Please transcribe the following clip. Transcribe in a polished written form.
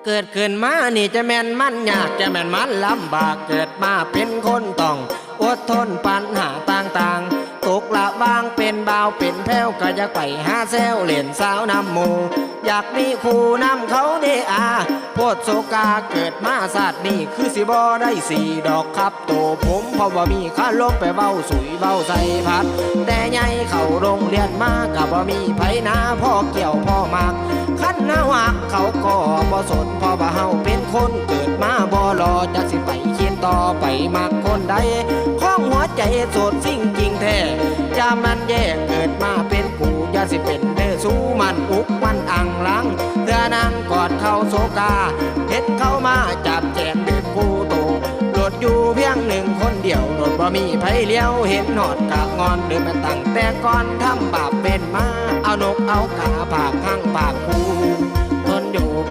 เกิดขึ้นมานี่จะแม่นมันยากจะแม่นมันลำบากเกิดมาเป็นคนต้องอดทนปัญหาต่างๆตกละบางเป็นบ่าวเป็นแพ้วก็อยากไปหาแซวเล่นสาวนำหมู่อยากมีคู่นำเขาเดอาโพดโศกาเกิดมาศาสตร์นี่คือสิบ่ได้สี่ดอกครับโตผมเพราะว่ามีข้าลงไปเบ้าสุยเบ้าใส่พัดแต่ใหญ่เข้าโรงเรียนมากับบ่มีไผนาพ่อเกี่ยวพ่อมากขั้นหน้าหักเขาก็บ่สนเพราะว่าเฮาเป็นคนเกิดมาบ่รอจะสิไปเขียนต่อไปมักคนใดข้องหัวใจโสดสิ่งจริงแท้จะมันแย่เกิดมาเป็นกูอย่าสิเป็นเด้อสู้มันอุกมันอังลังเพื่อนางกอดเขาโศกาเห็นเขามาจับแจงเดินกูโตโดดอยู่เพียงหนึ่งคนเดียวโดดบ่มีไผเลี้ยวเห็นหอดกะงอนเดินมาตั้งแต่ก่อนทำบาปเป็นมาเอานกเอากาผากข้างปากคูทนอยู่